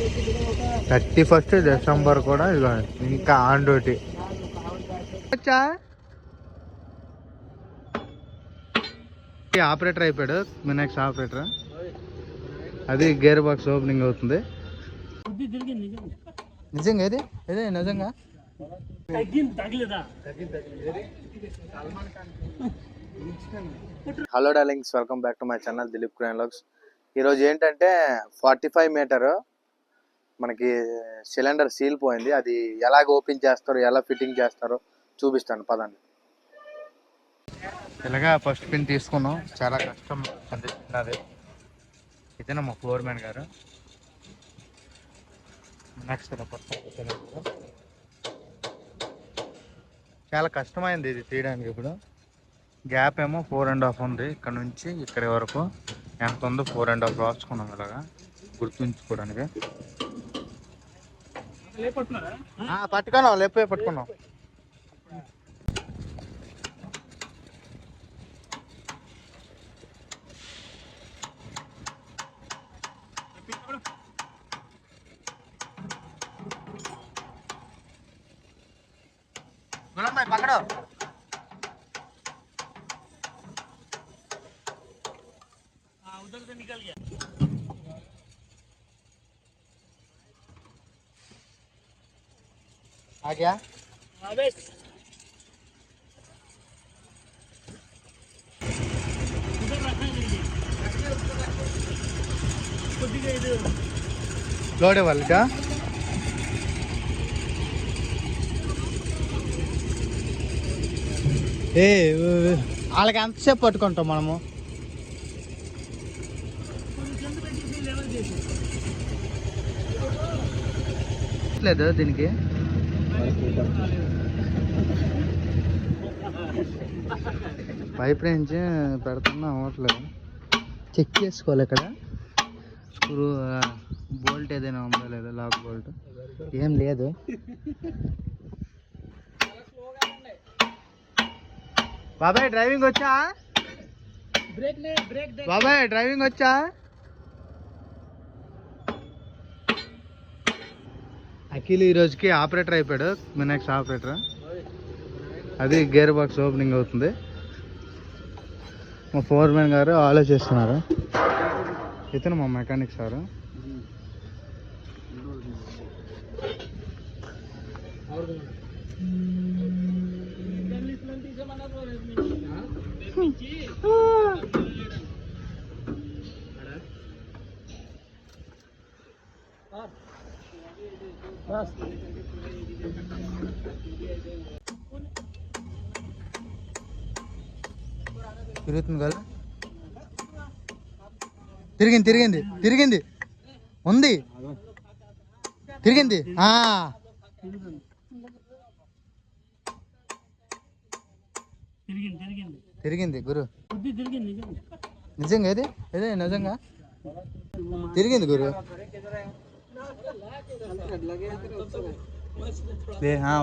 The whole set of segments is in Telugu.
31 డిసెంబర్ కూడా ఇదిగో ఇంకా ఆన్ డ్యూటీ. ఆపరేటర్ అయిపోయాడు, మినాక్స్ ఆపరేటర్. అది గేర్ బాక్స్ ఓపెనింగ్ అవుతుంది. నిజంగా ఇది ఇదే నిజంగా. Hello darlings, welcome back to my channel Dilip crane vlogs. ఈరోజు ఏంటంటే 45 మీటర్ మనకి సిలిండర్ సీల్ పోయింది. అది ఎలాగ ఓపెన్ చేస్తారో, ఎలా ఫిట్టింగ్ చేస్తారో చూపిస్తాను పదండి. ఇలాగా ఫస్ట్ పిన్ తీసుకున్నాం, చాలా కష్టం అనిపిస్తున్నది. ఇదేనా మా ఫ్లోర్ మ్యాన్ గారు. నెక్స్ట్ చాలా కష్టమైంది ఇది తీయడానికి. ఇప్పుడు గ్యాప్ ఏమో 4.5 ఉంది. ఇక్కడ నుంచి ఇక్కడి వరకు ఎంత ఉందో 4.5 రాసుకున్నాం ఇలాగా గుర్తుంచుకోవడానికి. పట్టుకున్నాం, లేపే పట్టుకున్నాం. पकड़ो उधर से निकल गया। आ गया लोडे वाले का వాళ్ళకి ఎంతసేపు పట్టుకుంటాం మనము. లేదు దీనికి పైప్ నుంచి పెడుతున్నా అవ్వట్లేదు. చెక్ చేసుకోవాలి ఇక్కడ స్క్రూ బోల్ట్ ఏదైనా ఉందో లేదో. లాక్ బోల్ట్ ఏం లేదు. బాబాయ్ డ్రైవింగ్ వచ్చా? బాబాయ్ డ్రైవింగ్ వచ్చా? అఖిల్ ఈ రోజుకి ఆపరేటర్ అయిపోయాడు, మినాక్స్ ఆపరేటర్. అది గేర్ బాక్స్ ఓపెనింగ్ అవుతుంది. మా ఫోర్ మ్యాన్ గారు ఆలోచిస్తున్నారు. ఇతను మా మెకానిక్ సారు. తిరుగుతుంది కదా, తిరిగింది తిరిగింది తిరిగింది ఉంది తిరిగింది. తిరిగింది గురు, నిజంగా ఇది ఇదే నిజంగా తిరిగింది గురు.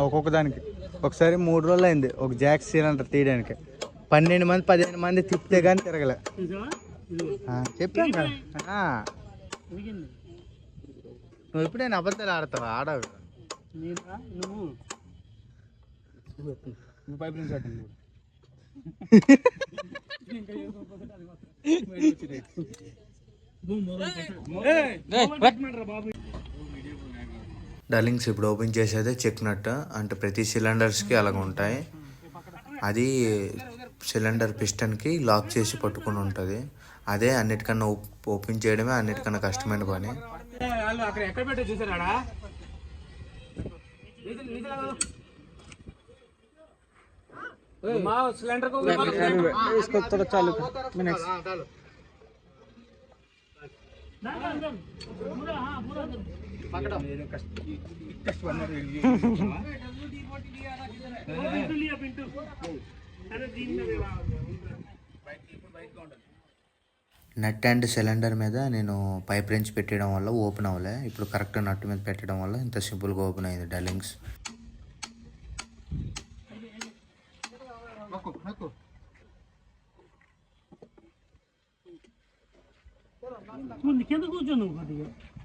ఒక్కొక్క దానికి ఒకసారి 3 రోజులు అయింది ఒక జాక్ సిలిండర్ తీయడానికి. 12 మంది 15 మంది తిప్పితే కానీ తిరగలే. చెప్పాను కదా, నువ్వు ఎప్పుడైనా అబద్ధాలు ఆడతావా? ఆడవు. డార్లింగ్స్, ఇప్పుడు ఓపెన్ చేసేదే చెక్ నట్. అంటే ప్రతి సిలిండర్స్కి అలాగ ఉంటాయి. అది సిలిండర్ పిస్టన్కి లాక్ చేసి పట్టుకుని ఉంటుంది. అదే అన్నిటికన్నా ఓపెన్ చేయడమే అన్నిటికన్నా కష్టమైన పని. నట్ అండ్ సిలిండర్ మీద నేను పైప్ రెంచ్ పెట్టడం వల్ల ఓపెన్ అవ్వలే. ఇప్పుడు కరెక్ట్ నట్ మీద పెట్టడం వల్ల ఇంత సింపుల్గా ఓపెన్ అయింది డార్లింగ్స్.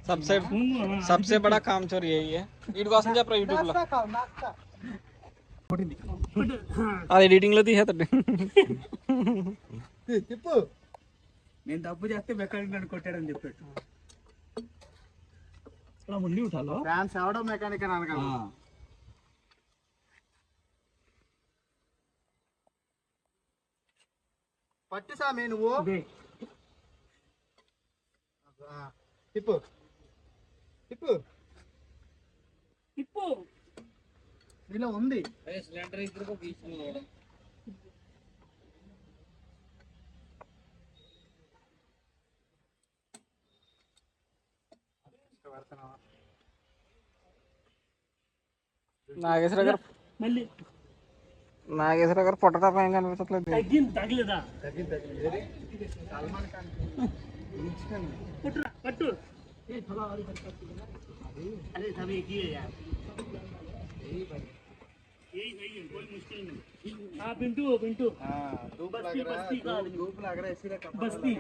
सबसे बड़ा काम चोर यही है వీటి కోసం చెప్పరా యూట్యూబ్ లో అది ఎడిటింగ్ లో తీసేస్తాడు చెప్పు నేను తప్పు చేస్తే మెకానిక్ నన్ను కొట్టాడని చెప్పాడు ముందు ఉఠాలో ఫ్యాన్స్ ఎవడో మెకానిక్ అని అనగా పట్టు సామే నువ్వు తిప్పు తిప్పు తిప్పు ఇలా ఉంది సిలిండర్ ఇద్దరు తీసుకున్నాడు నాగేశ్వర గారు మళ్ళీ నాగేశ్వర గారు పొట్టట పైన కనిపించట్లేదు తగ్గలేదా సల్మాన్ ఖాన్ పట్టు अरे सब एक ही है यार यही सही है कोई मुश्किल नहीं हाँ पिंटू हाँ धूप लग रहा है इसीलिए बस्ती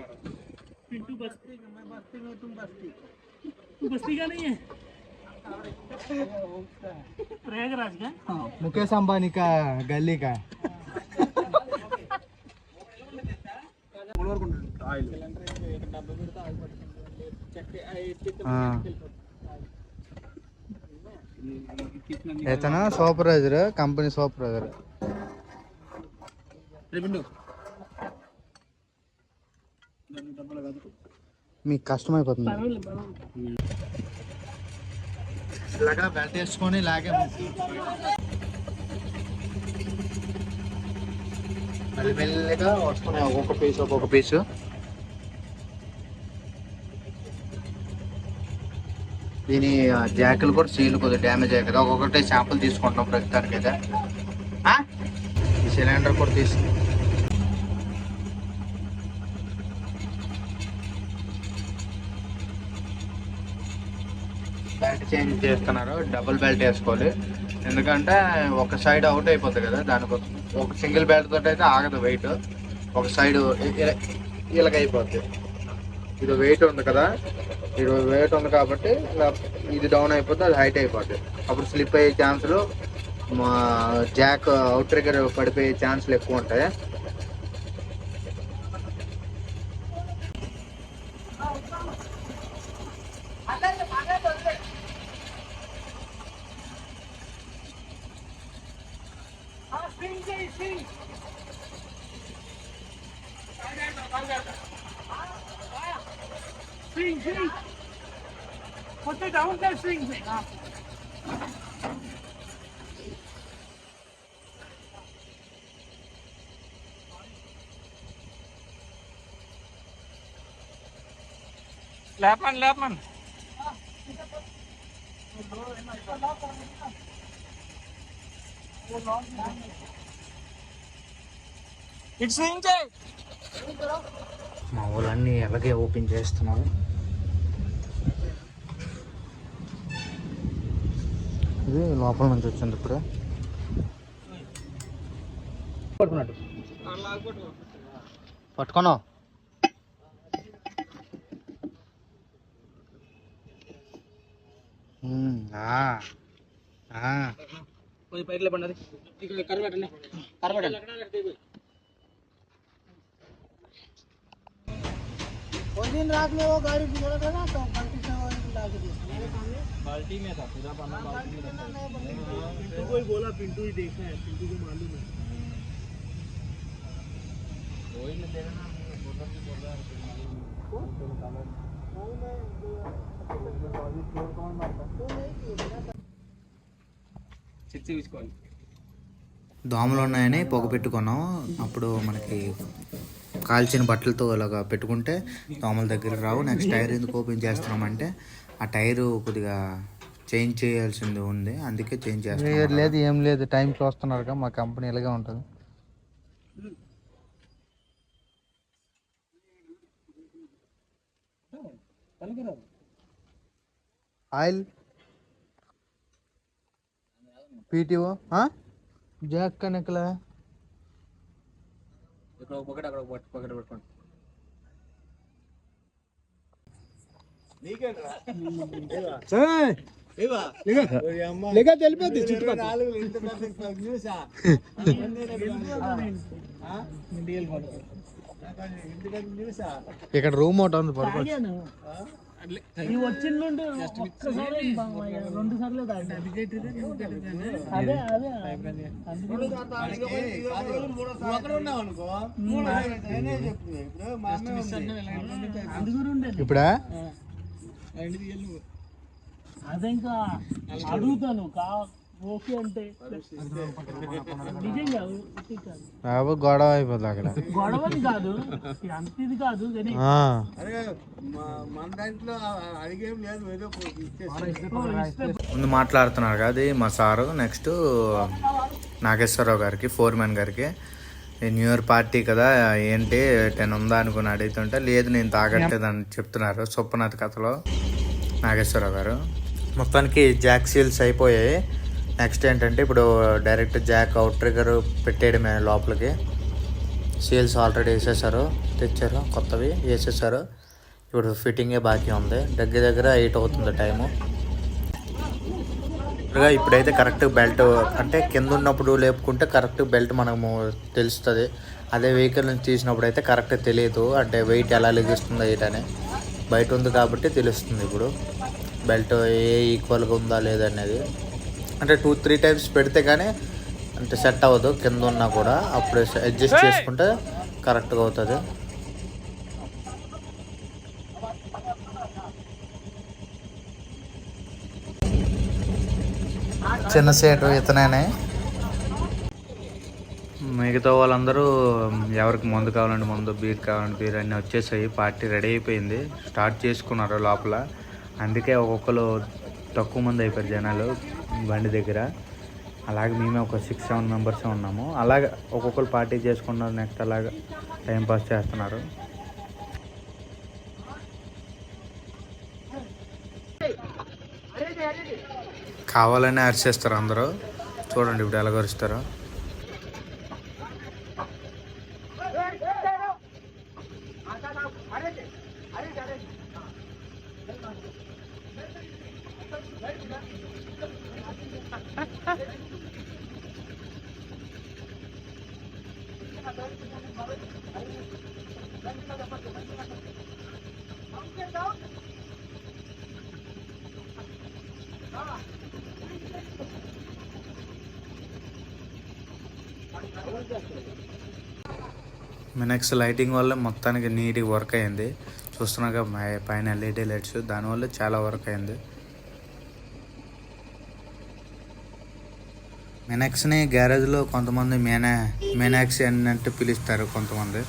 पिंटू बस्ती मैं बस्ती में तुम बस्ती तू बस्ती का नहीं है प्रयागराज का मुकेश अंबानी का गली का ఇతను సూపర్వైజర్ కంపెనీ సూపర్వైజర్ మీకు కష్టమైపోతుంది ఇలాగా బెల్ట్ వేసుకొని ఇలాగే మెల్లగా వస్తున్నాయి ఒక్కొక్క పీసు దీని జాకులు కూడా సీల్ కొద్దిగా డ్యామేజ్ అయ్యాయి కదా ఒక్కొక్కటి శాంపుల్ తీసుకుంటాం ప్రస్తుతానికి అయితే ఈ సిలిండర్ కూడా తీసుకు బెల్ట్ చేంజ్ చేస్తున్నారు డబుల్ బెల్ట్ వేసుకోవాలి ఎందుకంటే ఒక సైడ్ అవుట్ అయిపోతుంది కదా దానికోసం ఒక సింగిల్ బెల్ట్ తోటి అయితే ఆగదు వెయిట్ ఒక సైడ్ ఇలాగైపోద్ది ఇది వెయిట్ ఉంది కదా ఇది వెయిట్ ఉంది కాబట్టి ఇది డౌన్ అయిపోతే అది హైట్ అయిపోద్ది అప్పుడు స్లిప్ అయ్యే ఛాన్సులు జాక్ అవుట్ ట్రిగ్గర్ పడిపోయే ఛాన్సులు ఎక్కువ ఉంటాయి Swing. Put it down there, swing. Lapman. It's swing, Jay. మా వాళ్ళన్నీ అలాగే ఓపెన్ చేస్తున్నారు ఇది లోపల నుంచి వచ్చింది ఇప్పుడు పట్టుకున్నావు పైకి లేపండి కరబెట్టండి दिन रात में वो गाड़ी बिगड़ा था ना तो बाल्टी से ला के बाल्टी में था पूरा पानी बाल्टी में था पिंटू को ही बोला पिंटू ही देखा है पिंटू को मालूम है वही में देना ना बोलना भी बोल रहा है దోమలు ఉన్నాయని పొగ పెట్టుకున్నాం అప్పుడు మనకి కాల్చిన బట్టలతో అలాగా పెట్టుకుంటే దోమల దగ్గర రావు నెక్స్ట్ టైర్ ఎందుకు ఓపెన్ చేస్తున్నామంటే ఆ టైరు కొద్దిగా చేంజ్ చేయాల్సింది ఉంది అందుకే చేంజ్ చేస్తాం లేదు ఏం లేదు టైం చూస్తున్నారు మా కంపెనీ ఇలాగే ఉంటుంది ఆయిల్ పీటీఓ జాక్ కనెక్లా ఇక్కడ ఒక పక్కన అక్కడ పక్కన పెట్టుకోండి తెలిపోద్ది ఇక్కడ రూమ్ ఒకటి ఉంది పడుకోవచ్చు. వచ్చిండు ఒక్కసారి 2 సార్లు అదే అదే ఇప్పుడా అదే ఇంకా అడుగుతాను ఓకే అంటే నిజంగా బాబు గొడవ అయిపోతుంది అక్కడ. గొడవని కాదు అంత ఇది కాదు కానీ ముందు మాట్లాడుతున్నారు కదా అది మా సారు. నెక్స్ట్ నాగేశ్వరరావు గారికి, ఫోర్మెన్ గారికి ఈ న్యూ ఇయర్ పార్టీ కదా ఏంటి 10 ఉందా అనుకుని అడుగుతుంటే లేదు నేను తాగట్లేదు అని చెప్తున్నారు సొప్పనాథ్ కథలో నాగేశ్వరరావు గారు. మొత్తానికి జాక్ సీల్స్ అయిపోయాయి. నెక్స్ట్ ఏంటంటే ఇప్పుడు డైరెక్ట్ జాక్ అవుట్ ట్రిగర్ పెట్టేయడమే లోపలికి. సీల్స్ ఆల్రెడీ వేసేసారు, తెచ్చారు కొత్తవి వేసేసారు. ఇప్పుడు ఫిట్టింగే బాకీ ఉంది. దగ్గర 8 అవుతుంది టైము. ఇప్పుడైతే కరెక్ట్ బెల్ట్ అంటే కింద ఉన్నప్పుడు లేపుకుంటే కరెక్ట్ బెల్ట్ మనము తెలుస్తుంది. అదే వెహికల్ నుంచి తీసినప్పుడు అయితే కరెక్ట్ తెలియదు, అంటే వెయిట్ ఎలా లెగిస్తుందో ఏంటని. బయట ఉంది కాబట్టి తెలుస్తుంది ఇప్పుడు బెల్ట్ ఏ ఈక్వల్గా ఉందా లేదనేది. అంటే 2-3 టైమ్స్ పెడితే కానీ అంటే సెట్ అవ్వదు కింద ఉన్నా కూడా. అప్పుడు అడ్జస్ట్ చేసుకుంటే కరెక్ట్గా అవుతుంది. చిన్న సేటు ఇతనే. మిగతా వాళ్ళందరూ ఎవరికి మందు కావాలంటే మందు, బీర్ కావాలంటే బీర్ అన్నీ వచ్చేసాయి. పార్టీ రెడీ అయిపోయింది, స్టార్ట్ చేసుకున్నారు లోపల. అందుకే ఒక్కొక్కరు తక్కువ మంది అయిపోయారు జనాలు బండి దగ్గర. అలాగే మేమే ఒక 6-7 మెంబర్సే ఉన్నాము. అలాగే ఒక్కొక్కరు పార్టీ చేసుకున్నారు. నెక్స్ట్ అలాగా టైంపాస్ చేస్తున్నారు. కావాలనే అరిచేస్తారు అందరూ. చూడండి ఇప్పుడు ఎలా అరుస్తారో. మినక్స్ లైటింగ్ వల్ల మొత్తానికి నీట్గా వర్క్ అయింది. చూస్తున్నాగా పైన ఎల్ఈడి లైట్స్, దానివల్ల చాలా వర్క్ అయింది. మినక్స్ని గ్యారేజ్లో కొంతమంది మినాక్స్ అన్నట్టు పిలుస్తారు కొంతమంది.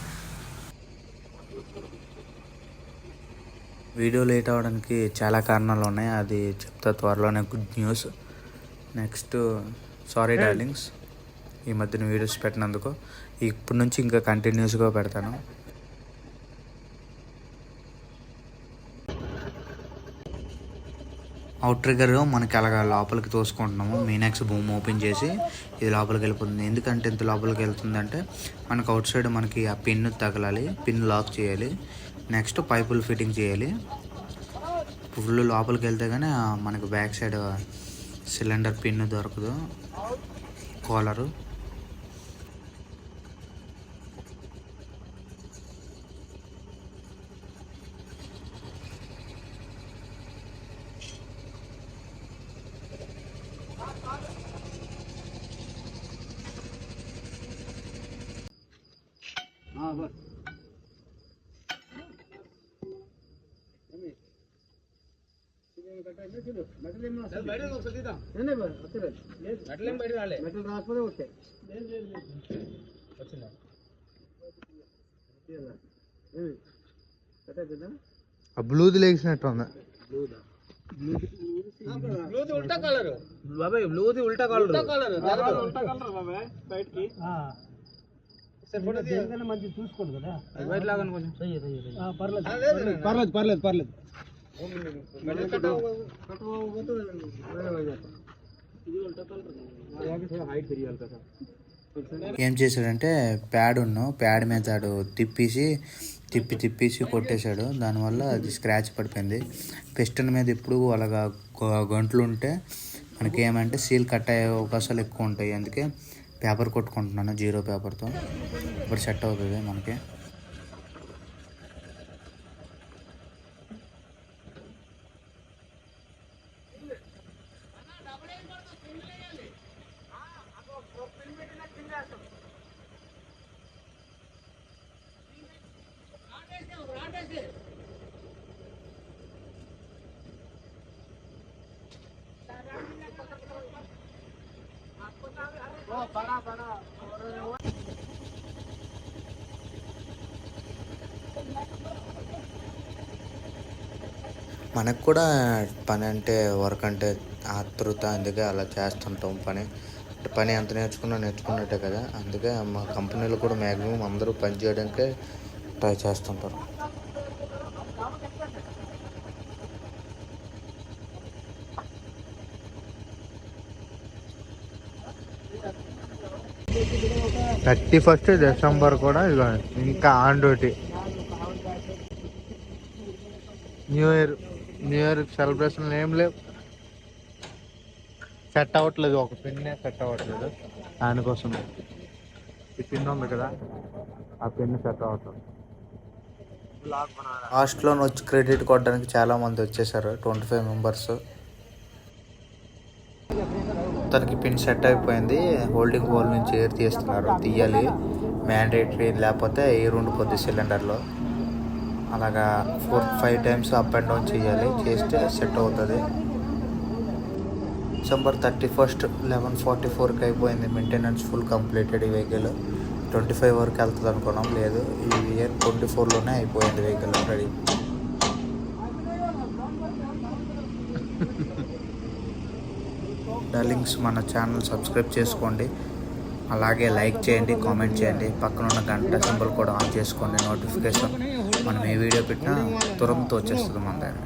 వీడియో లేట్ అవ్వడానికి చాలా కారణాలు ఉన్నాయి, అది చెప్తా త్వరలోనే. Good news. Next sorry darlings ఈ మధ్యన వీడియోస్ పెట్టినందుకు. ఇప్పటి నుంచి ఇంకా కంటిన్యూస్గా పెడతాను. అవుట్ ట్రిగ్గర్ మనకి అలాగా లోపలికి తోసుకుంటున్నాము. మీనాక్స్ బూమ్ ఓపెన్ చేసి ఇది లోపలికి వెళ్ళిపోతుంది. ఎందుకంటే ఇంత లోపలికి వెళ్తుందంటే మనకు అవుట్ సైడ్ మనకి ఆ పిన్ తగలాలి, పిన్ లాక్ చేయాలి. నెక్స్ట్ పైపులు ఫిట్టింగ్ చేయాలి. ఫుల్ లోపలికి వెళ్తే కానీ మనకు బ్యాక్ సైడ్ సిలిండర్ పిన్ దొరకదు, కాలరు. బ్లూది లేచినట్టు ఉంది. బ్లూది ఉల్టా కలర్ బయటికి మంచి చూసుకోండి కదా. వైట్ లాగా పర్లేదు పర్లేదు పర్లేదు. ఏం చేశాడంటే ప్యాడ్ మీద తిప్పేసి తిప్పేసి కొట్టేశాడు. దానివల్ల అది స్క్రాచ్ పడిపోయింది. పిస్టన్ మీద ఎప్పుడు అలాగా గంటలు ఉంటే మనకి ఏమంటే సీల్ కట్ అయ్యే అవకాశాలు ఎక్కువ ఉంటాయి. అందుకే పేపర్ కొట్టుకుంటున్నాను 0 పేపర్తో. ఇప్పుడు సెట్ అవుతుంది మనకి. మనకు కూడా పని అంటే వర్క్ అంటే ఆతృత, అందుకే అలా చేస్తుంటాం. పని ఎంత నేర్చుకున్నట్టే కదా. అందుకే మా కంపెనీలో కూడా మ్యాక్సిమం అందరూ పని చేయడానికే ట్రై చేస్తుంటారు. December కూడా ఇంకా on duty. New year celebration ఏం లేవు. సెట్ అవ్వట్లేదు, ఒక పిన్నే సెట్ అవ్వట్లేదు. దానికోసం ఈ పిన్ ఉంది కదా, ఆ పిన్ సెట్ అవ్వట్లేదు. లాస్ట్లో వచ్చి క్రెడిట్ కొట్టడానికి చాలామంది వచ్చేసారు, 25 మెంబర్స్. తనకి పిన్ సెట్ అయిపోయింది. హోల్డింగ్ హోల్ నుంచి ఎయిర్ తీయాలి మ్యాండేటరీ, లేకపోతే ఎయిర్ ఉండిపోద్ది సిలిండర్లో. అలాగా 4-5 టైమ్స్ అప్ అండ్ డౌన్ చేయాలి, చేస్తే సెట్ అవుతుంది. December 31st 11:44కి అయిపోయింది మెయింటెనెన్స్ ఫుల్ కంప్లీటెడ్. ఈ వెహికల్ 25 వరకు వెళ్తుంది అనుకున్నాం, లేదు ఈ ఇయర్ 24లోనే అయిపోయింది వెహికల్ రెడీ. డార్లింగ్స్, మన ఛానల్ సబ్స్క్రైబ్ చేసుకోండి, అలాగే లైక్ చేయండి, కామెంట్ చేయండి, పక్కన ఉన్న గంట సింబల్ కూడా ఆన్ చేసుకోండి. నోటిఫికేషన్ మనం ఏ వీడియో పెట్టినా తురంతో వచ్చేస్తుంది మన దగ్గర.